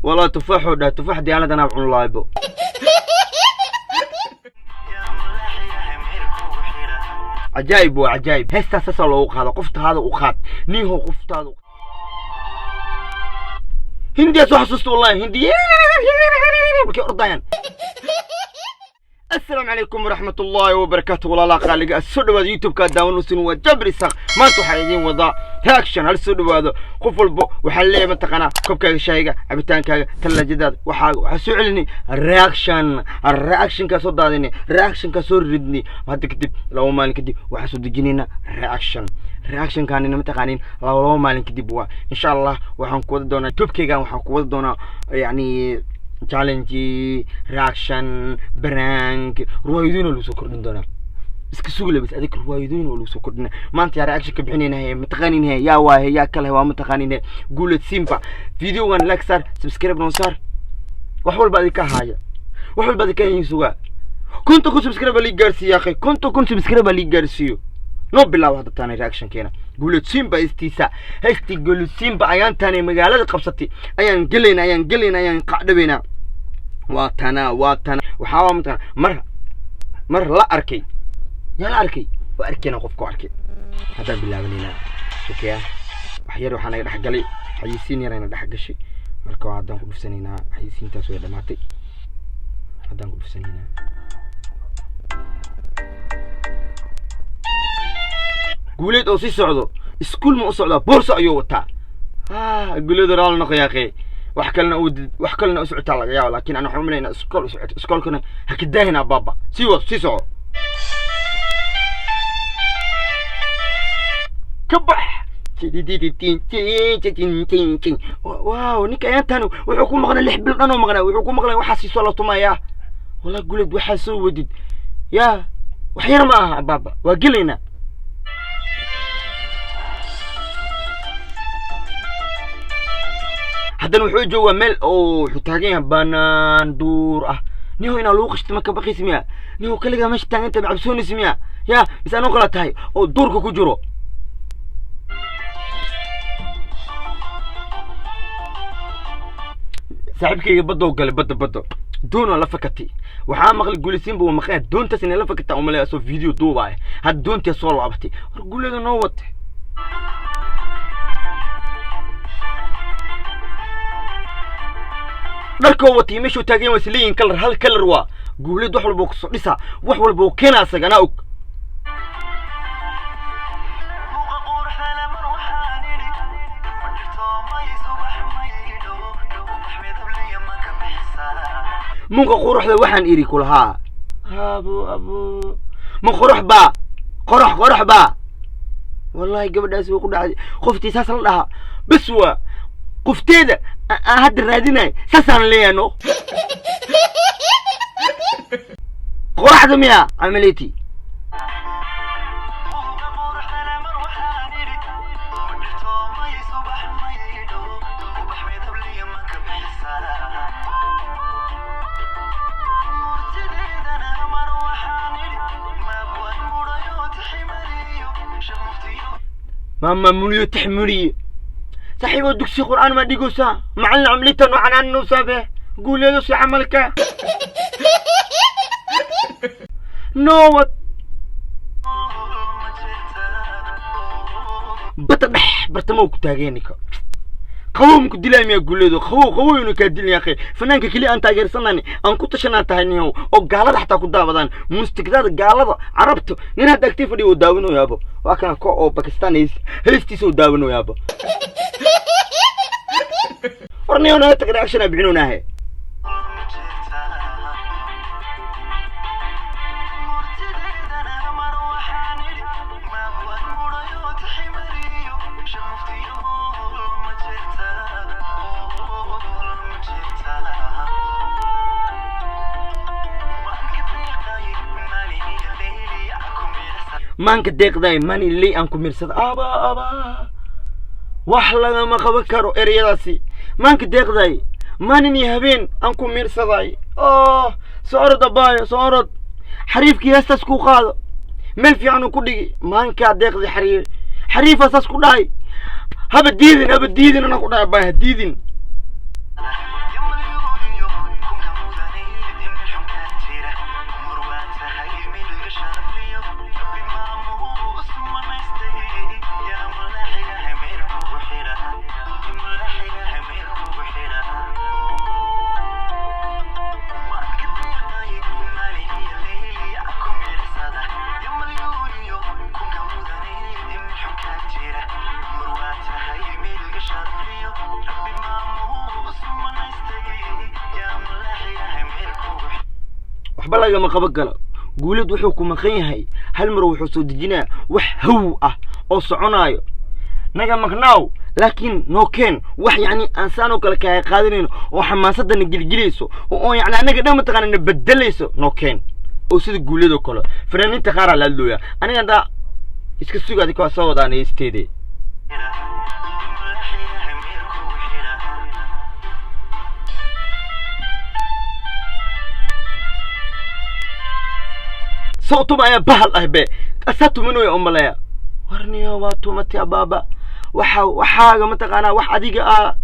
والله تفاح وده تفاح دي أنا عم الله يبو عجائب وعجائب هسه سسل وقهذا قفت هذا وقهذا نيهو قفت هذا هندي أسوحسست والله هندي بكي أرضيان السلام عليكم ورحمة الله وبركاته والله لا قال السودو هذا يوتيوب كداون وسنو جبري ساق ما انتو حايدين وضع رياكشن هالسودو هذا قفل بو وحليه متقنا كوبكا شايقة عبتان كاga تلاجداد وحاسو علني الرياكشن كاسو داديني رياكشن كاسو ردني وهذا كدب لو مالين كدب وحاسو دجينينا رياكشن كاننا متقانين لو مالين كدب وا ان شاء الله waxaan ku wada doonaa tubkayga waxaan ku wada doonaa yani challenge reaction prank ruwaayadin oo soo kordhin doona iska sugle bas adik ruwaayadin oo soo kordhina maanta reaction ka bixinayna mataqaaniin yaa waahe yaa kale waa mataqaaniin guulad simba videogan like sar subscribe no sar wax walba adika haaya wax walba adika suuga kuntu ku subscribe li gaarsiyo akhay kuntu kun subscribe li gaarsiyo no bilaw hada taana reaction keena guulad simba istiisa heesti guulad simba ayaan taana magaalada qabsatay ayaan galayna qacdabeena waa tana waxa matan mar la arkay yaa la arkay waa arkayna qofku arkay hada bilaabanina shukriya wax yar waxaan ay dhax galay xayisiin yarayna dhax gashay marka hadaan ku dhufsanayna xayisiintaas way dhamaatay hadaan ku dhufsanayna guuleed oo si socdo iskuul ma u socdaa boorso ayuu wataa guuleed raal noqo yaaqay wax kalena u socota laga yaabo laakiin ana waxaan umaleynaa iskoolkana ha ka daahina baba si soco kabax waaw ninka ayaan wuxuu ku maqnaa 6 bil dhan oo maqnaa wuxuu ku maqlay waxa si soo la tumaya wala guuleed waxa soo wadid yaa wax yar ma aha baba waa gelayna haddana wuxuu joogaa meel oo wuxuu taagan yahay banaan duur ah niyo ina loo qashto marka baqis miya niyo kaliya meesha taagan tahay cabsoonis miya yaa isaan qala tahay oo duurka ku jiro saaxiibkayga badoo galay badda doon la fakatay waxaa maqlay guulisin buu maqay doontaas in la fakata oo malay soo video duubay had doontii soo laabatay war guulada noo watay dharkoo watay meeshuu taagan wasliin hal kalar waa guulid wax walba ku soo dhisa wax walba oo keenaa sagana og munka quruxda waxaan iri kulaha abo ma qurux ba wallahi gabadhaas way ku dhacday qoftii saas la dhaha bas waa qofteeda هاد الراديناي ساسان ليانو قرح دميا عمليتي ماما مليو تحملي صاحب الدكسي قرآن ما ديقوسا معلم عمليته نوعا عن نوسابه قول له سي عملك نوت بتبح برتموك تاغينيكا قوم كدلام يا قول له خو ينك دل يا اخي فنانك كلي انت غيرسناني ان كنت شنا تهنيو او غالده حتى كدابدان مستقداد غالده عربته نين هدا اكتيف دي وداونو يابو واكن كو او باكستانيس هلستي سو داونو يابو ورني انا تقدر اكشن ابينونا هي مانك ديقداي ماني اللي انكم مرسد ابا وحلا ما قبكرو اريداسي مانك ديقداي ماني هبين انكم مرسداي صورد باي صورد حريفكي هستس كو قادو مل في عنو كدغي مانك ديقدي حريف اساس كو داي هبا ديدن انا كو داي باي ديدن waxba lagama qaban karo guulad wuxuu ku maqan yahay hal mar wuxuu soo dejinaa wax haw ah oo soconaayo naga maqnaaw laakiin nookeen wax yani aan saanoo kale kaa qaadanayno oo xamaasadana gilgilayso oo yani anaga dhan mataqaanana bedelayso nookeen oo sida guuladoo kale fanaaniinta qaar la hadlooya aniga daa iska sugaadi ka soo wadaan isteede صوتهم يا بهل أهبة أساتو منو يا أم ليا ورني يا واتو متى يا بابا وحاجة متقنا وحديقة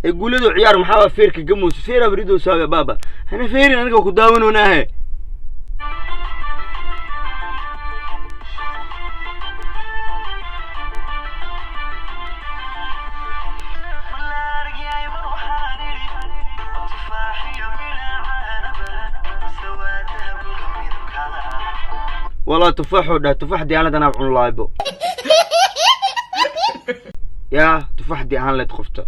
يقولوا له عيار محاوى فيرك جموس فيرا بريدو سوا يا بابا أنا فيري أنا كنت داون وناهي والله تفاح وده تفاح دي أنا دنا بعون لايبو يا تفاح دي أنا لا تخفته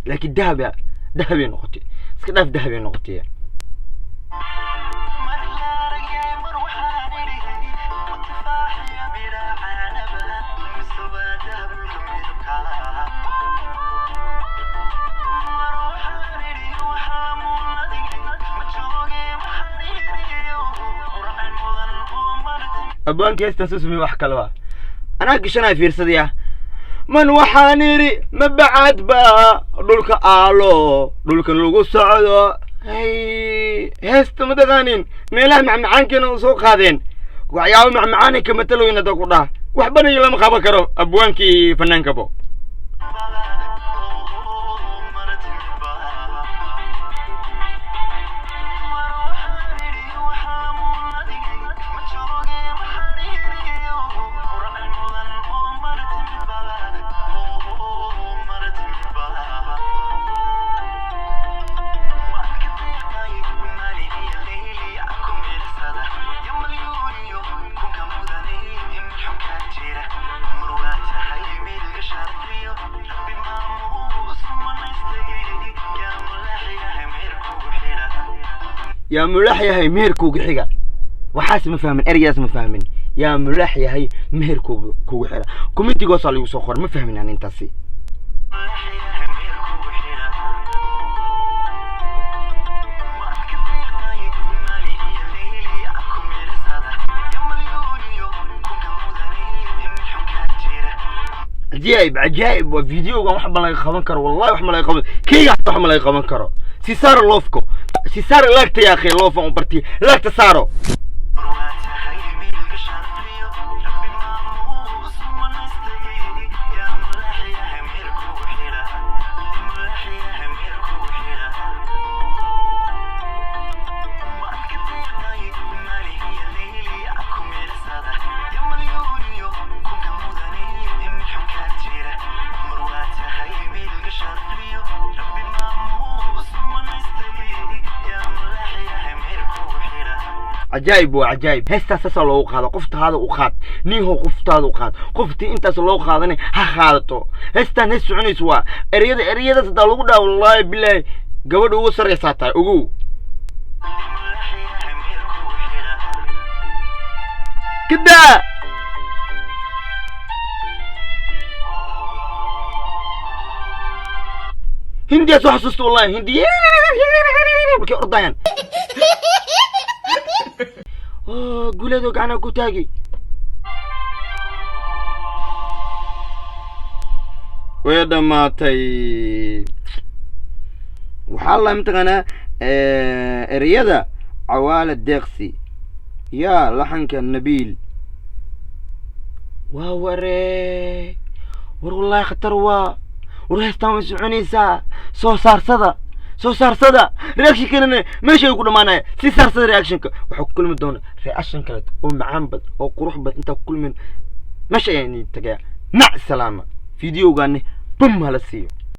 لكن ذهبي نقطي سكداف ذهبي نقطي أبوان كيس تنسوسمي وحكالوا أنا كشنا في رصديا من وحانيري مبعد با دولك آلو دولك نلقو سعودو هست مدغانين ميلاه معمعان كنا سوق هذين وعياو معمعاني كمتلو يندقو ده وحباني يلام خابكرو أبوان كي فنان كبو يا ملاح يا هي مهر كوج حجة وحاس مفهمين أرياس مفهمين يا ملاح يا هي مهر كوج حجة كومنتي قصة يوسخر مفهمين عن انتسي عجائب وفيديو وحب الله يخبن كرو والله وحب الله يخبن كي وحب الله يخبن كرو سيسار لوفكو سيسار لاكت يا أخي لوفا وبرتي لاكت سارو عجائب وعجائب هسه ساسا لو قاد قفت هذا وقاد نيهو قفت هذا وقاد قفتي انت لو قادني ها خادتو هسه نس عنيس وا اريده سدا لو دا والله بالله غبد ugu sareysaata ugu كده هندي حسست والله هندي بكي أرضيان قولي دوك أنا كتاجي ويدا ماتي وحالله متغنى رياضة عوالة ديقسي يا لحنك النبيل واوري والله خطر ورهستان مسعونيسا سو صار صدا رياكشن كنا ماشي يقولوا معنا صار صدا رياكشنك وحق كل من دون رياكشن كلت ومعان بد او قروح بد انت كل من ماشي يعني تجا مع السلامه فيديو غاني بم هلا سيو